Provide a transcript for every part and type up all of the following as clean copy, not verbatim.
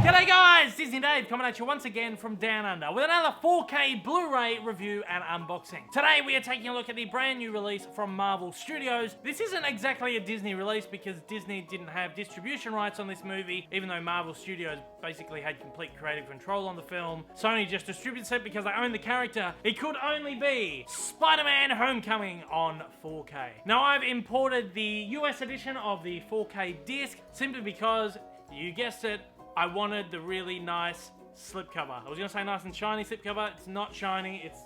G'day guys, Disney Dave coming at you once again from Down Under with another 4K Blu-ray review and unboxing. Today we are taking a look at the brand new release from Marvel Studios. This isn't exactly a Disney release because Disney didn't have distribution rights on this movie, even though Marvel Studios basically had complete creative control on the film. Sony just distributes it because they own the character. It could only be Spider-Man Homecoming on 4K. Now I've imported the US edition of the 4K disc simply because, you guessed it, I wanted the really nice slipcover. I was gonna say nice and shiny slipcover. It's not shiny, it's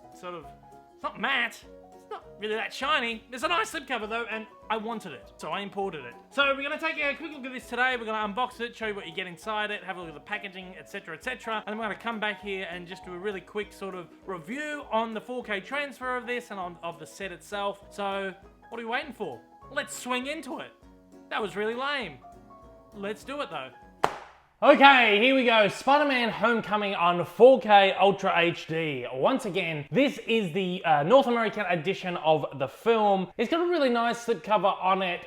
not matte. It's not really that shiny. There's a nice slipcover though, and I wanted it, so I imported it. So we're gonna take a quick look at this today. We're gonna unbox it, show you what you get inside it, have a look at the packaging, etc, etc. And then we're gonna come back here and just do a really quick sort of review on the 4K transfer of this and of the set itself. So, what are we waiting for? Let's swing into it. That was really lame. Let's do it though. Okay, here we go. Spider-Man Homecoming on 4K Ultra HD. Once again, this is the North American edition of the film. It's got a really nice slipcover on it.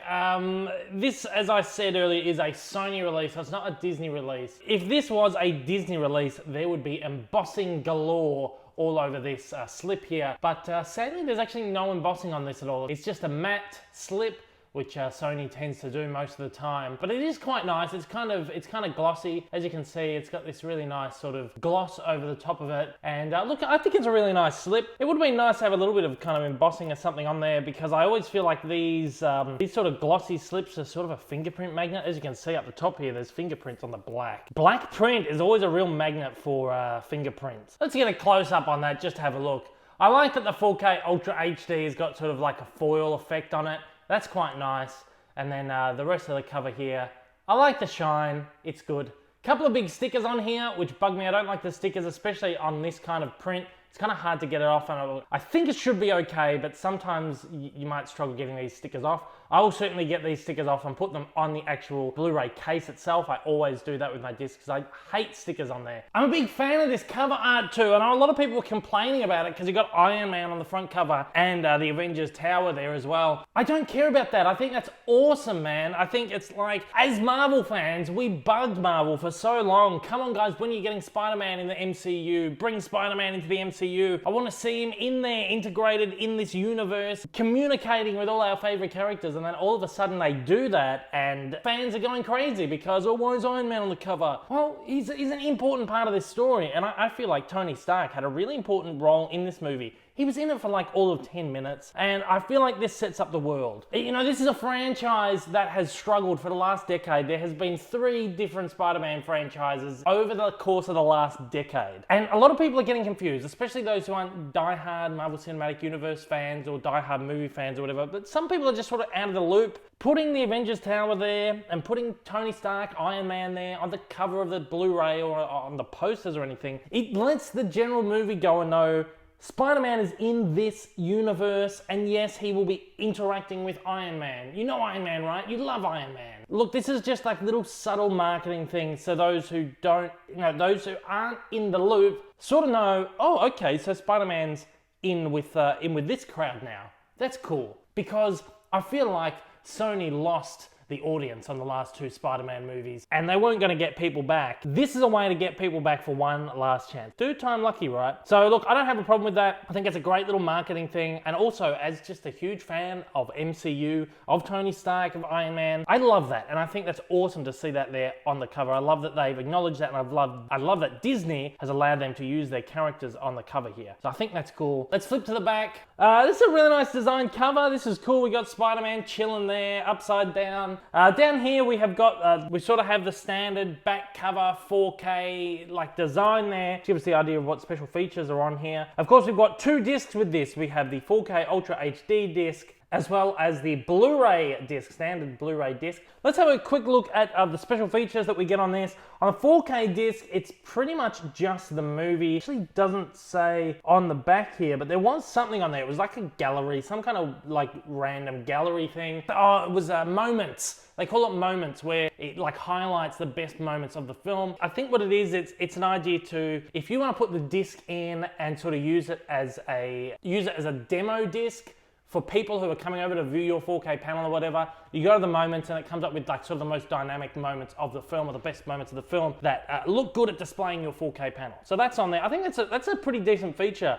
This, as I said earlier, is a Sony release, so it's not a Disney release. If this was a Disney release, there would be embossing galore all over this slip here. But sadly, there's actually no embossing on this at all. It's just a matte slip, which Sony tends to do most of the time. But it is quite nice. It's kind of glossy. As you can see, it's got this really nice sort of gloss over the top of it. And look, I think it's a really nice slip. It would have been nice to have a little bit of kind of embossing or something on there, because I always feel like these sort of glossy slips are sort of a fingerprint magnet. As you can see up the top here, there's fingerprints on the black. Black print is always a real magnet for fingerprints. Let's get a close up on that just to have a look. I like that the 4K Ultra HD has got sort of like a foil effect on it. That's quite nice. And then the rest of the cover here, I like the shine, it's good. Couple of big stickers on here, which bug me. I don't like the stickers, especially on this kind of print. It's kind of hard to get it off, and I think it should be okay, but sometimes you might struggle getting these stickers off. I will certainly get these stickers off and put them on the actual Blu-ray case itself. I always do that with my discs because I hate stickers on there. I'm a big fan of this cover art too. I know a lot of people were complaining about it because you got Iron Man on the front cover and the Avengers Tower there as well. I don't care about that. I think that's awesome, man. I think it's like, as Marvel fans, we bugged Marvel for so long. Come on guys, when are you getting Spider-Man in the MCU? Bring Spider-Man into the MCU. I want to see him in there, integrated in this universe, communicating with all our favorite characters. And then all of a sudden they do that and fans are going crazy because, oh, why is Iron Man on the cover? Well, he's an important part of this story, and I feel like Tony Stark had a really important role in this movie. He was in it for like all of 10 minutes, and I feel like this sets up the world. You know, this is a franchise that has struggled for the last decade. There has been 3 different Spider-Man franchises over the course of the last decade. And a lot of people are getting confused, especially those who aren't die-hard Marvel Cinematic Universe fans or die-hard movie fans or whatever, but some people are just sort of out of the loop. Putting the Avengers Tower there and putting Tony Stark, Iron Man there on the cover of the Blu-ray or on the posters or anything, it lets the general moviegoer know Spider-Man is in this universe, and yes, he will be interacting with Iron Man. You know Iron Man, right? You love Iron Man. Look, this is just like little subtle marketing things so those who don't, those who aren't in the loop sort of know, oh, okay, so Spider-Man's in with this crowd now. That's cool, because I feel like Sony lost the audience on the last 2 Spider-Man movies, and they weren't going to get people back. This is a way to get people back for one last chance. Third time lucky, right? So look, I don't have a problem with that. I think it's a great little marketing thing, and also as just a huge fan of MCU, of Tony Stark, of Iron Man, I love that, and I think that's awesome to see that there on the cover. I love that they've acknowledged that, and I love that Disney has allowed them to use their characters on the cover here. So I think that's cool. Let's flip to the back. This is a really nice design cover. This is cool. We got Spider-Man chilling there, upside down. Down here we have got, we sort of have the standard back cover 4K like design there to give us the idea of what special features are on here. Of course, we've got 2 discs with this. We have the 4K Ultra HD disc as well as the Blu-ray disc, standard Blu-ray disc. Let's have a quick look at the special features that we get on this. On a 4K disc, it's pretty much just the movie. It actually doesn't say on the back here, but there was something on there. It was like a gallery, some kind of like random gallery thing. Oh, it was moments. They call it moments, where it like highlights the best moments of the film. I think what it is, it's an idea to, if you want to put the disc in and sort of use it as a demo disc, for people who are coming over to view your 4K panel or whatever, You go to the moments and it comes up with like sort of the most dynamic moments of the film, or the best moments of the film that look good at displaying your 4K panel. So that's on there. I think that's a pretty decent feature,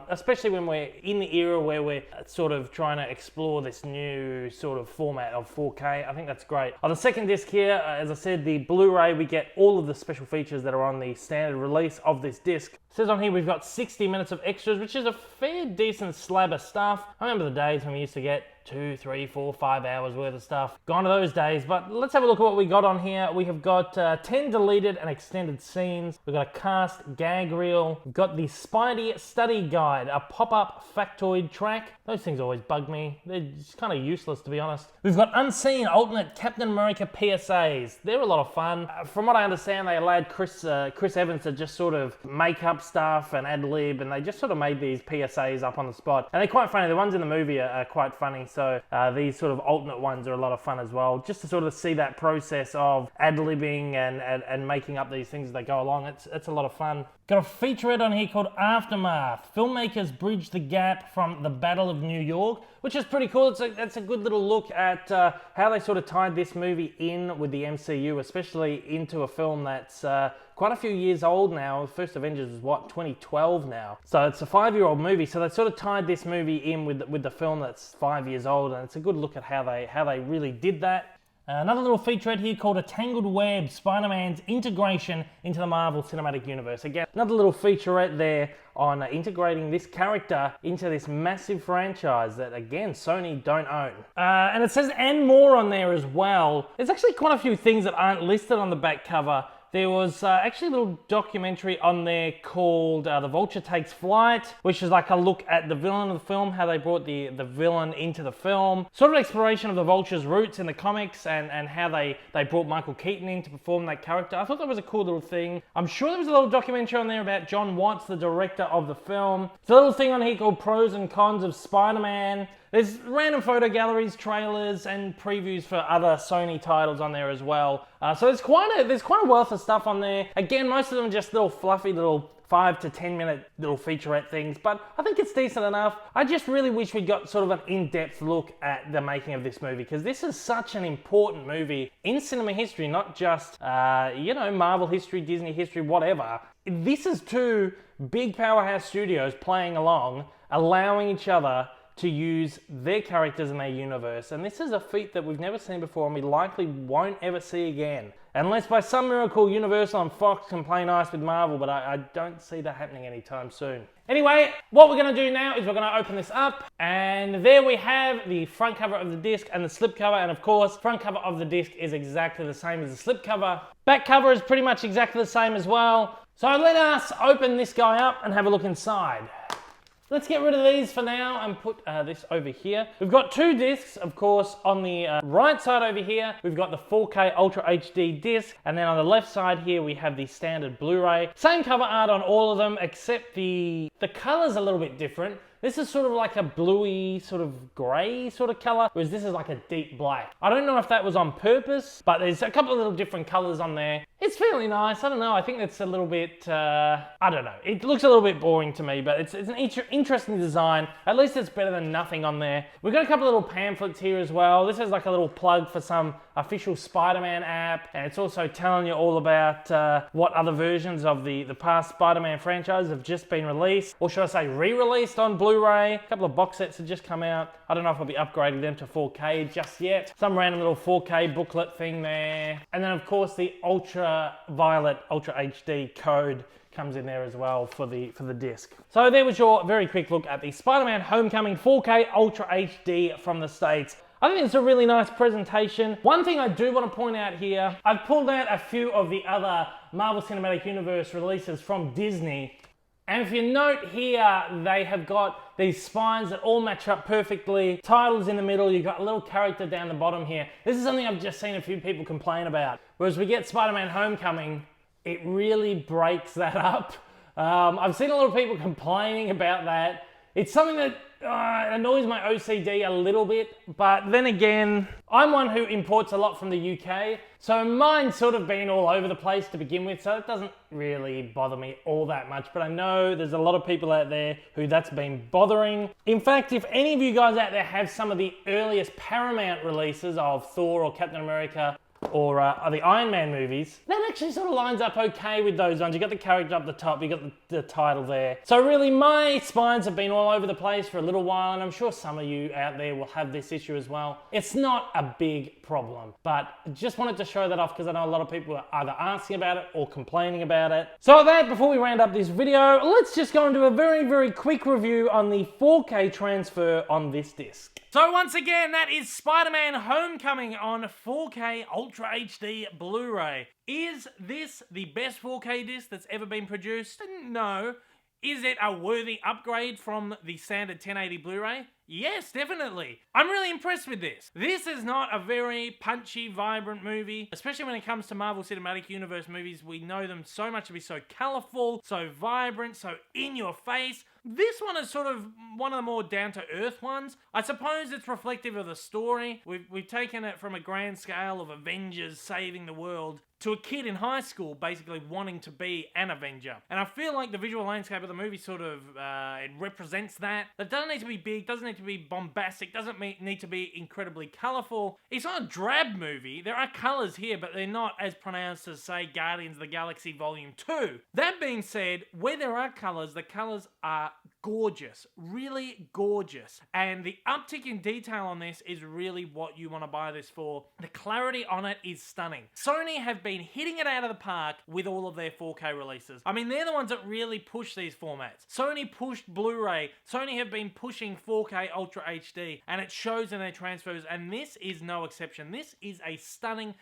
especially when we're in the era where we're sort of trying to explore this new sort of format of 4K. I think that's great. On the second disc here, as I said, the Blu-ray, we get all of the special features that are on the standard release of this disc. It says on here we've got 60 minutes of extras, which is a fair decent slab of stuff. I remember the days when we used to get 2, 3, 4, 5 hours worth of stuff. Gone to those days, but let's have a look at what we got on here. We have got 10 deleted and extended scenes. We've got a cast gag reel. We've got the Spidey Study Guide, a pop-up factoid track. Those things always bug me. They're just kind of useless, to be honest. We've got unseen alternate Captain America PSAs. They're a lot of fun. From what I understand, they allowed Chris Evans to just sort of make up stuff and ad-lib, and they just sort of made these PSAs up on the spot. And they're quite funny. The ones in the movie are quite funny. So these sort of alternate ones are a lot of fun as well. Just to sort of see that process of ad-libbing and making up these things as they go along. It's a lot of fun. Got a featurette on here called Aftermath. Filmmakers bridge the gap from the Battle of New York, which is pretty cool. It's a good little look at how they sort of tied this movie in with the MCU, especially into a film that's quite a few years old now. The first Avengers was what, 2012 now? So it's a 5-year-old movie. So they sort of tied this movie in with the film that's 5 years old, and it's a good look at how they really did that. Another little featurette here called A Tangled Web, Spider-Man's integration into the Marvel Cinematic Universe. Again, another little featurette there on integrating this character into this massive franchise that, again, Sony don't own. And it says and more on there as well. There's actually quite a few things that aren't listed on the back cover. There was actually a little documentary on there called The Vulture Takes Flight, which is like a look at the villain of the film, how they brought the villain into the film. Sort of exploration of the Vulture's roots in the comics and how they brought Michael Keaton in to perform that character. I thought that was a cool little thing. I'm sure there was a little documentary on there about John Watts, the director of the film. There's a little thing on here called Pros and Cons of Spider-Man. There's random photo galleries, trailers, and previews for other Sony titles on there as well. So there's quite a wealth of stuff on there. Again, most of them just little fluffy little 5 to 10 minute little featurette things, but I think it's decent enough. I just really wish we got sort of an in-depth look at the making of this movie, because this is such an important movie in cinema history, not just, Marvel history, Disney history, whatever. This is two big powerhouse studios playing along, allowing each other to use their characters in their universe. And this is a feat that we've never seen before, and we likely won't ever see again. Unless by some miracle Universal and Fox can play nice with Marvel, but I don't see that happening anytime soon. Anyway, what we're gonna do now is we're gonna open this up, and there we have the front cover of the disc and the slipcover, and of course, front cover of the disc is exactly the same as the slipcover. Back cover is pretty much exactly the same as well. So let us open this guy up and have a look inside. Let's get rid of these for now and put this over here. We've got two discs, of course. On the right side over here, we've got the 4K Ultra HD disc, and then on the left side here, we have the standard Blu-ray. Same cover art on all of them, except the color's a little bit different. This is sort of like a bluey, sort of grey sort of color, whereas this is like a deep black. I don't know if that was on purpose, but there's a couple of little different colors on there. It's fairly nice. I don't know. I think it's a little bit, I don't know. It looks a little bit boring to me, but it's an interesting design. At least it's better than nothing on there. We've got a couple of little pamphlets here as well. This is like a little plug for some official Spider-Man app, and it's also telling you all about what other versions of the past Spider-Man franchise have just been released, or should I say re-released on Blu-ray. A couple of box sets have just come out. I don't know if I'll be upgrading them to 4K just yet. Some random little 4K booklet thing there. And then of course the Ultraviolet Ultra HD code comes in there as well for the disc. So there was your very quick look at the Spider-Man Homecoming 4K Ultra HD from the States. I think it's a really nice presentation. One thing I do want to point out here, I've pulled out a few of the other Marvel Cinematic Universe releases from Disney. And if you note here, they have got these spines that all match up perfectly. Titles in the middle, you've got a little character down the bottom here. This is something I've just seen a few people complain about. Whereas we get Spider-Man Homecoming, it really breaks that up. I've seen a lot of people complaining about that. It's something that annoys my OCD a little bit, but then again, I'm one who imports a lot from the UK, so mine's sort of been all over the place to begin with, so it doesn't really bother me all that much, but I know there's a lot of people out there who that's been bothering. In fact, if any of you guys out there have some of the earliest Paramount releases of Thor or Captain America, or the Iron Man movies, that actually sort of lines up okay with those ones. You got the character up the top, you got the title there. So really, my spines have been all over the place for a little while, and I'm sure some of you out there will have this issue as well. It's not a big problem, but just wanted to show that off because I know a lot of people are either asking about it or complaining about it. So with that, before we round up this video, let's just go into a very quick review on the 4K transfer on this disc. So once again, that is Spider-Man Homecoming on 4K Ultra HD Blu-ray. Is this the best 4K disc that's ever been produced? No. Is it a worthy upgrade from the standard 1080 Blu-ray? Yes, definitely. I'm really impressed with this. This is not a very punchy, vibrant movie, especially when it comes to Marvel Cinematic Universe movies. We know them so much to be so colorful, so vibrant, so in your face. This one is sort of one of the more down-to-earth ones. I suppose it's reflective of the story. We've taken it from a grand scale of Avengers saving the world to a kid in high school basically wanting to be an Avenger. And I feel like the visual landscape of the movie sort of, it represents that. It doesn't need to be big, doesn't need to be bombastic, doesn't need to be incredibly colorful. It's not a drab movie. There are colors here, but they're not as pronounced as, say, Guardians of the Galaxy Volume 2. That being said, where there are colors, the colors are gorgeous, really gorgeous. And the uptick in detail on this is really what you want to buy this for. The clarity on it is stunning. Sony have been hitting it out of the park with all of their 4K releases. I mean, they're the ones that really push these formats. Sony pushed Blu-ray. Sony have been pushing 4K Ultra HD, and it shows in their transfers, and this is no exception. This is a stunning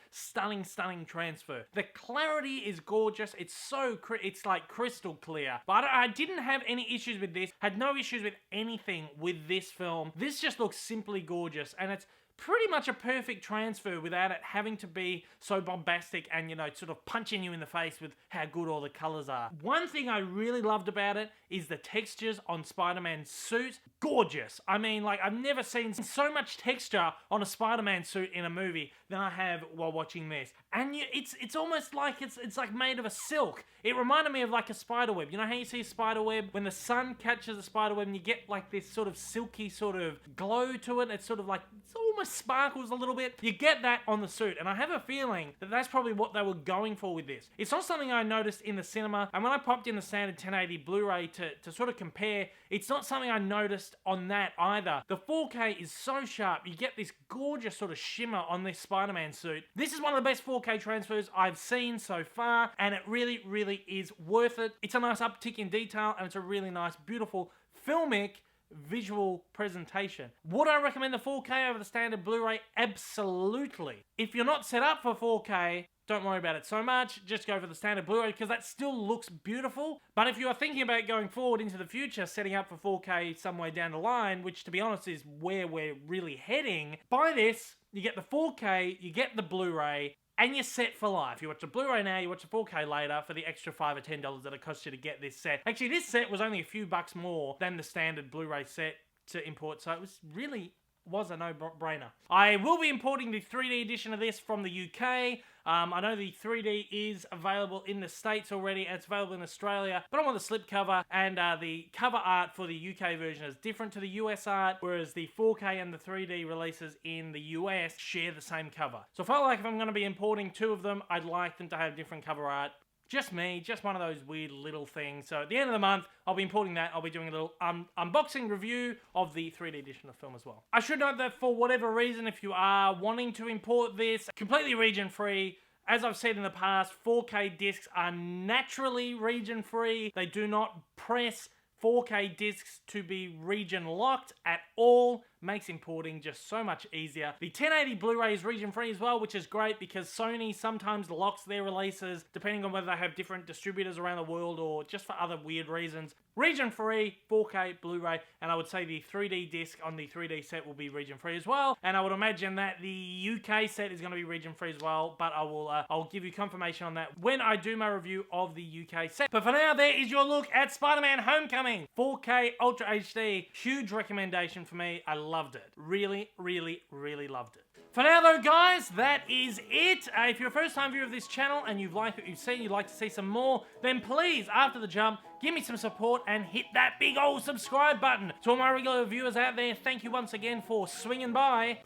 transfer. The clarity is gorgeous. It's like crystal clear. But I didn't have any issues with this. Had no issues with anything with this film. This just looks simply gorgeous, and it's pretty much a perfect transfer without it having to be so bombastic and, you know, sort of punching you in the face with how good all the colors are. One thing I really loved about it is the textures on Spider-Man's suit. Gorgeous. I mean, like, I've never seen so much texture on a Spider-Man suit in a movie than I have while watching this. And it's almost like it's like made of a silk. It reminded me of like a spider web. You know how you see a spider web? When the sun catches a spider web and you get like this sort of silky sort of glow to it. It's sort of like, it's almost sparkles a little bit. You get that on the suit. And I have a feeling that that's probably what they were going for with this. It's not something I noticed in the cinema. And when I popped in the standard 1080 Blu-ray to sort of compare, it's not something I noticed on that either. The 4K is so sharp. You get this gorgeous sort of shimmer on this Spider-Man suit. This is one of the best 4K transfers I've seen so far, and it really is worth it. It's a nice uptick in detail, and it's a really nice, beautiful, filmic visual presentation. Would I recommend the 4K over the standard Blu-ray? Absolutely. If you're not set up for 4K, don't worry about it so much. Just go for the standard Blu-ray because that still looks beautiful. But if you are thinking about going forward into the future, setting up for 4K somewhere down the line, which to be honest is where we're really heading, buy this, you get the 4K, you get the Blu-ray, and you're set for life. You watch the Blu-ray now, you watch the 4K later for the extra $5 or $10 that it costs you to get this set. Actually, this set was only a few bucks more than the standard Blu-ray set to import, so it was a no-brainer. I will be importing the 3D edition of this from the UK. I know the 3D is available in the States already, and it's available in Australia, but I want the slipcover, and the cover art for the UK version is different to the US art, whereas the 4K and the 3D releases in the US share the same cover. So I felt like if I'm going to be importing two of them, I'd like them to have different cover art. Just me, just one of those weird little things. So at the end of the month, I'll be importing that. I'll be doing a little unboxing review of the 3D edition of the film as well. I should note that for whatever reason, if you are wanting to import this, completely region-free, as I've said in the past, 4K discs are naturally region-free. They do not press 4K discs to be region-locked at all. Makes importing just so much easier. The 1080 Blu-ray is region-free as well, which is great because Sony sometimes locks their releases depending on whether they have different distributors around the world or just for other weird reasons. region free 4K Blu-ray, and I would say the 3D disc on the 3D set will be region free as well, and I would imagine that the UK set is going to be region free as well, but I'll give you confirmation on that when I do my review of the UK set. But for now, there is your look at Spider-Man Homecoming 4K Ultra HD. Huge recommendation for me. I loved it. Really, really, really loved it. For now though, guys, that is it. If you're a first-time viewer of this channel and you've liked what you've seen, you'd like to see some more, then please, after the jump, give me some support and hit that big old subscribe button. To all my regular viewers out there, thank you once again for swinging by.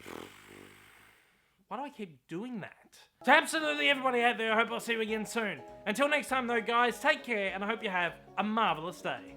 Why do I keep doing that? To absolutely everybody out there, I hope I'll see you again soon. Until next time though, guys, take care, and I hope you have a marvelous day.